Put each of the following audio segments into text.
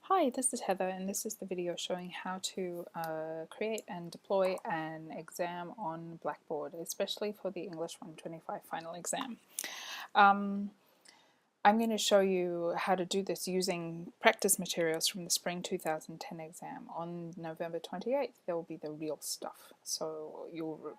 Hi, this is Heather, and this is the video showing how to create and deploy an exam on Blackboard, especially for the English 125 final exam. I'm going to show you how to do this using practice materials from the Spring 2010 exam. On November 28th, there will be the real stuff. So you'll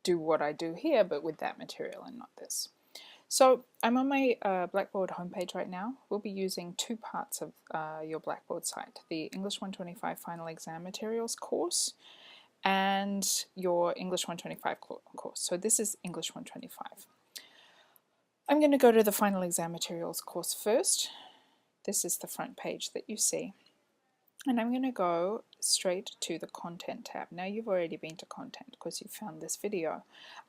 do what I do here, but with that material and not this. So I'm on my Blackboard homepage right now. We'll be using two parts of your Blackboard site, the English 125 Final Exam Materials course and your English 125 course. So this is English 125. I'm going to go to the Final Exam Materials course first. This is the front page that you see. And I'm going to go straight to the Content tab. Now you've already been to Content because you found this video.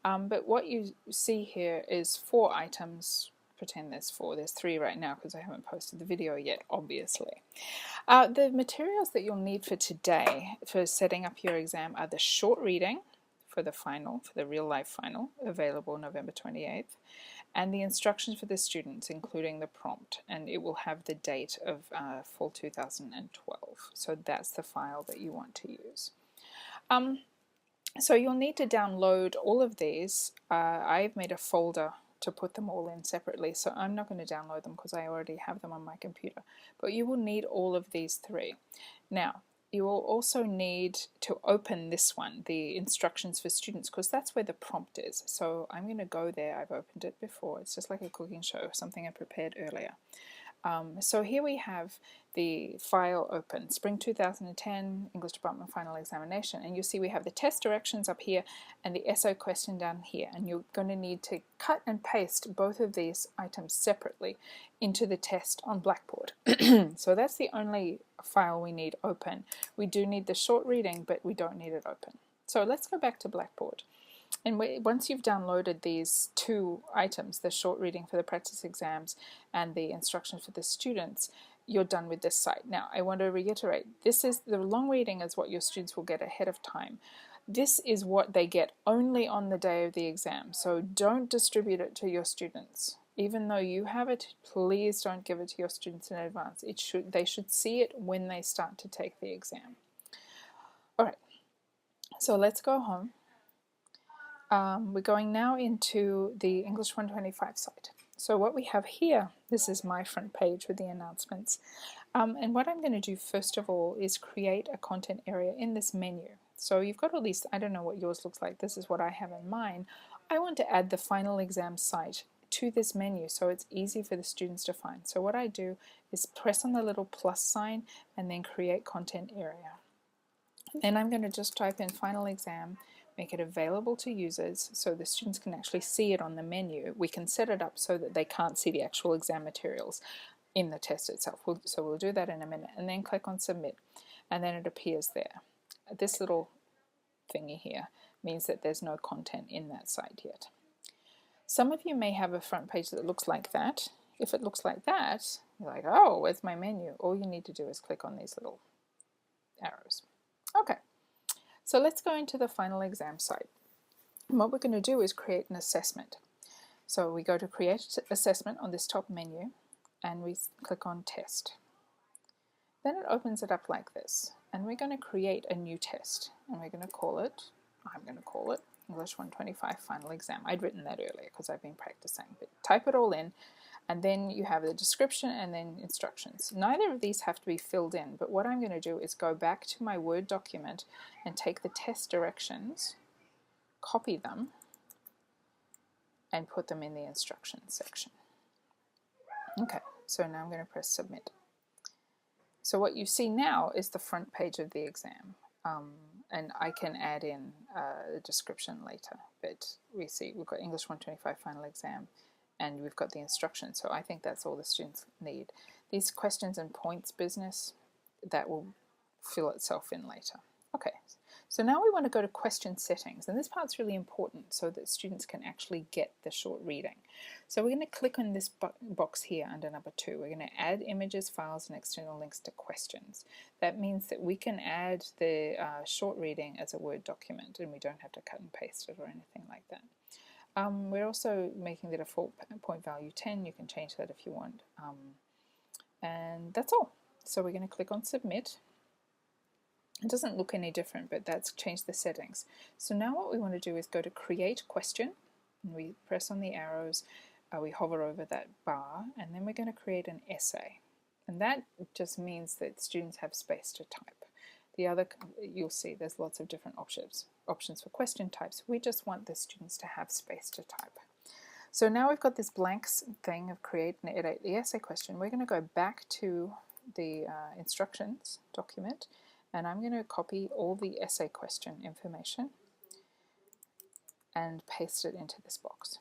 But what you see here is 4 items. Pretend there's 4. There's 3 right now because I haven't posted the video yet, obviously. The materials that you'll need for today for setting up your exam are the short reading for the final, for the real life final, available November 28th. And the instructions for the students, including the prompt, and it will have the date of fall 2012. So that's the file that you want to use. So you'll need to download all of these. I've made a folder to put them all in separately, so I'm not going to download them because I already have them on my computer. But you will need all of these 3. Now, you will also need to open this one, the instructions for students, because that's where the prompt is. So I'm going to go there. I've opened it before. It's just like a cooking show, something I prepared earlier. So here we have the file open, Spring 2010 English Department Final Examination, and you'll see we have the test directions up here and the SO question down here, and you're going to need to cut and paste both of these items separately into the test on Blackboard. So that's the only file we need open. We do need the short reading, but we don't need it open. So let's go back to Blackboard. And once you've downloaded these 2 items, the short reading for the practice exams and the instructions for the students, you're done with this site. Now, I want to reiterate, this is the long reading is what your students will get ahead of time. This is what they get only on the day of the exam, so don't distribute it to your students. Even though you have it, please don't give it to your students in advance. They should see it when they start to take the exam. All right, so let's go home. We're going now into the English 125 site. So what we have here, this is my front page with the announcements. And what I'm going to do first of all is create a content area in this menu. So you've got all these, I don't know what yours looks like, this is what I have in mine. I want to add the final exam site to this menu so it's easy for the students to find. So what I do is press on the little plus sign and then create content area. Then I'm going to just type in final exam, make it available to users so the students can actually see it on the menu. We can set it up so that they can't see the actual exam materials in the test itself. So we'll do that in a minute, and then click on submit, and then it appears there. This little thingy here means that there's no content in that site yet. Some of you may have a front page that looks like that. If it looks like that, you're like, oh, where's my menu? All you need to do is click on these little arrows. Okay. So let's go into the final exam site. And what we're going to do is create an assessment. So we go to create assessment on this top menu and we click on test. Then it opens it up like this, and we're going to create a new test, and we're going to call it, I'm going to call it English 125 Final Exam. I'd written that earlier because I've been practicing, but type it all in, and then you have the description and then instructions. Neither of these have to be filled in, but what I'm going to do is go back to my Word document and take the test directions, copy them, and put them in the instructions section. Okay, so now I'm going to press submit. So what you see now is the front page of the exam, and I can add in the description later, but we see we've got English 125 Final Exam and we've got the instructions, so I think that's all the students need. These questions and points business, that will fill itself in later. Okay, so now we want to go to question settings, and this part's really important so that students can actually get the short reading. So we're going to click on this box here under number 2. We're going to add images, files, and external links to questions. That means that we can add the short reading as a Word document, and we don't have to cut and paste it or anything like that. We're also making the default point value 10. You can change that if you want. And that's all. So we're going to click on submit. It doesn't look any different, but that's changed the settings. So now what we want to do is go to create question, and we press on the arrows, we hover over that bar, and then we're going to create an essay. And that just means that students have space to type. The other, you'll see there's lots of different options for question types. We just want the students to have space to type. So now we've got this blank thing of create and edit the essay question. We're going to go back to the instructions document, and I'm going to copy all the essay question information and paste it into this box.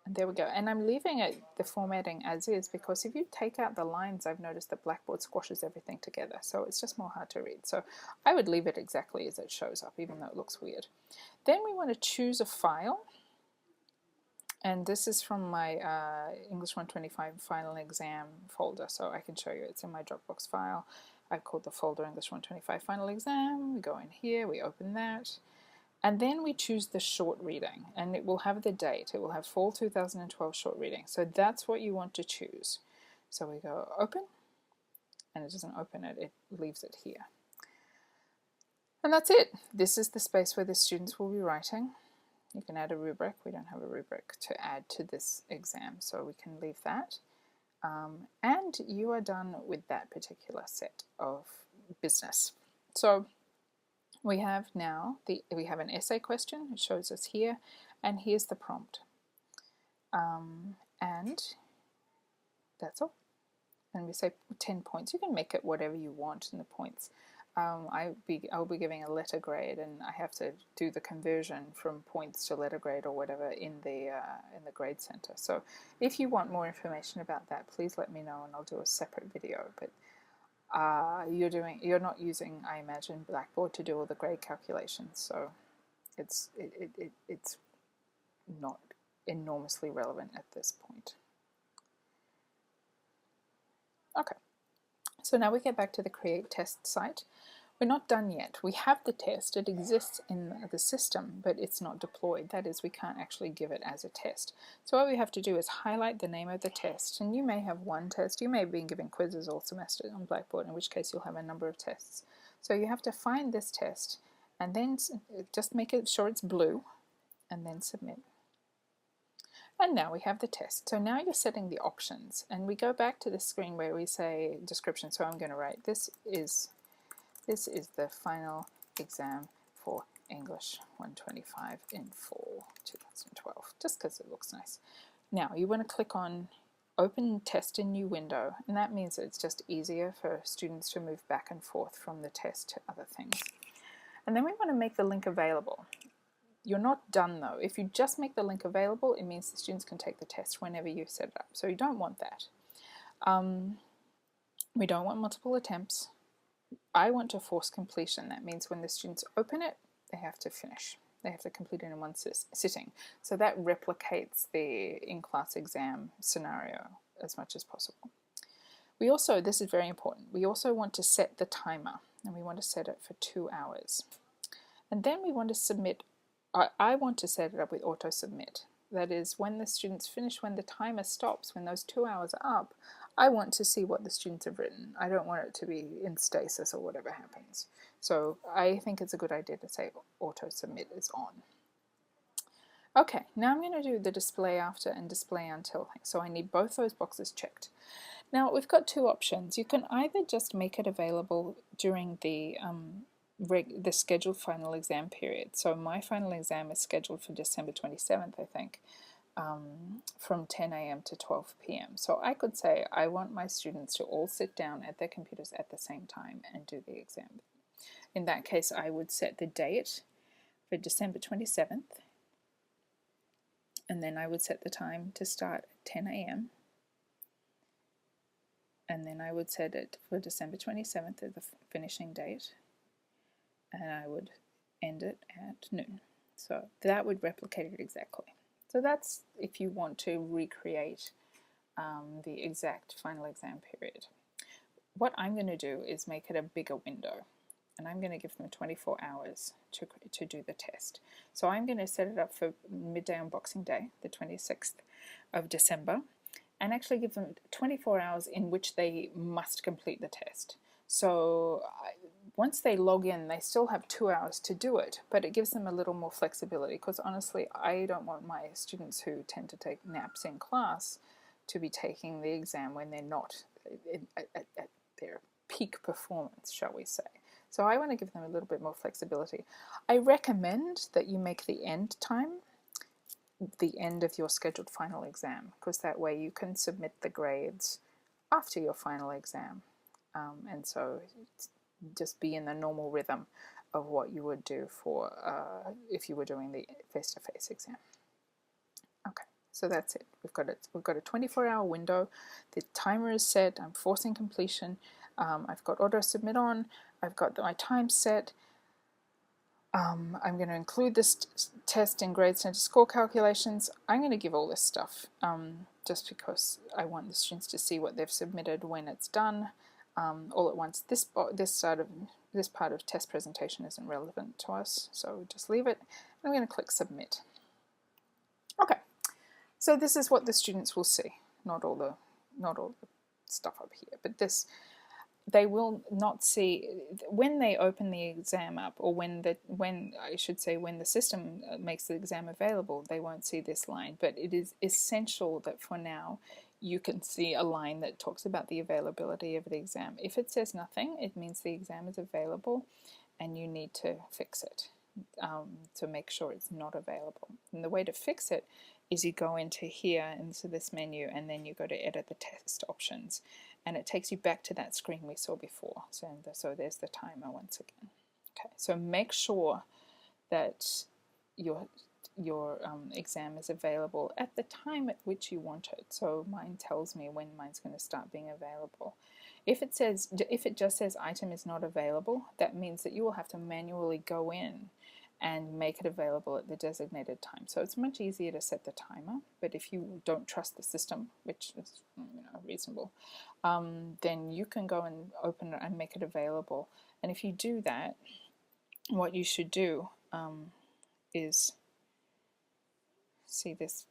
And there we go. And I'm leaving it the formatting as is, because if you take out the lines, I've noticed that Blackboard squashes everything together, so it's just more hard to read. So I would leave it exactly as it shows up, even though it looks weird. Then we want to choose a file, and this is from my English 125 final exam folder, so I can show you. It's in my Dropbox file. I've called the folder English 125 final exam. We go in here, we open that. And then we choose the short reading, and it will have the date. It will have fall 2012 short reading. So that's what you want to choose. So we go open, and it doesn't open it, it leaves it here. And that's it. This is the space where the students will be writing. You can add a rubric. We don't have a rubric to add to this exam, so we can leave that. And you are done with that particular set of business. So we have now we have an essay question. It shows us here, and here's the prompt, and that's all. And we say 10 points. You can make it whatever you want in the points. I'll be giving a letter grade, and I have to do the conversion from points to letter grade or whatever in the grade center. So if you want more information about that, please let me know, and I'll do a separate video. But you're not using, I imagine, Blackboard to do all the grade calculations, so it's not enormously relevant at this point. Okay, so now we get back to the Create Test site. We're not done yet. We have the test. It exists in the system, but it's not deployed. That is, we can't actually give it as a test. So what we have to do is highlight the name of the test, and you may have one test. You may have been given quizzes all semester on Blackboard, in which case you'll have a number of tests. So you have to find this test, and then just make sure it's blue, and then submit. And now we have the test. So now you're setting the options, and we go back to the screen where we say description. So I'm going to write, this is the final exam for English 125 in fall 2012, just because it looks nice. Now you want to click on Open Test in New Window, and that means it's just easier for students to move back and forth from the test to other things. And then we want to make the link available. You're not done though. If you just make the link available, it means the students can take the test whenever you set it up. So you don't want that. We don't want multiple attempts. I want to force completion. That means when the students open it, they have to finish. They have to complete it in one sitting. So that replicates the in-class exam scenario as much as possible. We also, this is very important, we also want to set the timer, and we want to set it for 2 hours. And then we want to submit, I want to set it up with auto submit. That is, when the students finish, when the timer stops, when those 2 hours are up, I want to see what the students have written. I don't want it to be in stasis or whatever happens. So I think it's a good idea to say auto submit is on. Okay, now I'm going to do the display after and display until thing. So I need both those boxes checked. Now we've got two options. You can either just make it available during the scheduled final exam period. So my final exam is scheduled for December 27th, I think. From 10 a.m. to 12 p.m. So I could say I want my students to all sit down at their computers at the same time and do the exam. In that case, I would set the date for December 27th, and then I would set the time to start at 10 a.m. and then I would set it for December 27th as the finishing date, and I would end it at noon. So that would replicate it exactly. So that's if you want to recreate the exact final exam period. What I'm going to do is make it a bigger window, and I'm going to give them 24 hours to do the test. So I'm going to set it up for midday on Boxing Day, the 26th of December, and actually give them 24 hours in which they must complete the test. So once they log in, they still have 2 hours to do it, but it gives them a little more flexibility, because honestly, I don't want my students who tend to take naps in class to be taking the exam when they're not at their peak performance, shall we say. So I want to give them a little bit more flexibility. I recommend that you make the end time the end of your scheduled final exam, because that way you can submit the grades after your final exam. And so just be in the normal rhythm of what you would do for if you were doing the face-to-face exam. Okay, so that's it. We've got a 24-hour window. The timer is set. I'm forcing completion. I've got auto submit on. I've got my time set. I'm going to include this test in Grade Center score calculations. I'm going to give all this stuff just because I want the students to see what they've submitted when it's done all at once. This part of test presentation isn't relevant to us, so just leave it. I'm going to click Submit. Okay, so this is what the students will see. Not all the stuff up here, but this. They will not see when they open the exam up, or when the system makes the exam available, they won't see this line. But it is essential that for now you can see a line that talks about the availability of the exam. If it says nothing, it means the exam is available and you need to fix it to make sure it's not available. And the way to fix it is you go into here, into this menu, and then you go to edit the test options, and it takes you back to that screen we saw before. So there's the timer once again. Okay, so make sure that your exam is available at the time at which you want it. So mine tells me when mine's going to start being available. If it just says item is not available, that means that you will have to manually go in and make it available at the designated time. So it's much easier to set the timer, but if you don't trust the system, which is reasonable, then you can go and open it and make it available. And if you do that, what you should do is see this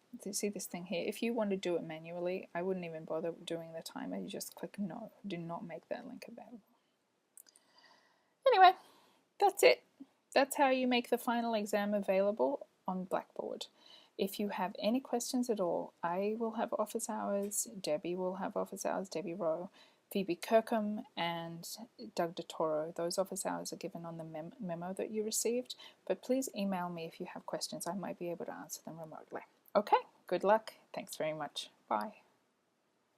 thing here. If you want to do it manually, I wouldn't even bother doing the timer. You just click no. Do not make that link available. Anyway, that's it. That's how you make the final exam available on Blackboard. If you have any questions at all, I will have office hours, Debbie will have office hours, Debbie Rowe, Phoebe Kirkham and Doug DeToro. Those office hours are given on the memo that you received, but please email me if you have questions. I might be able to answer them remotely. Okay, good luck. Thanks very much. Bye.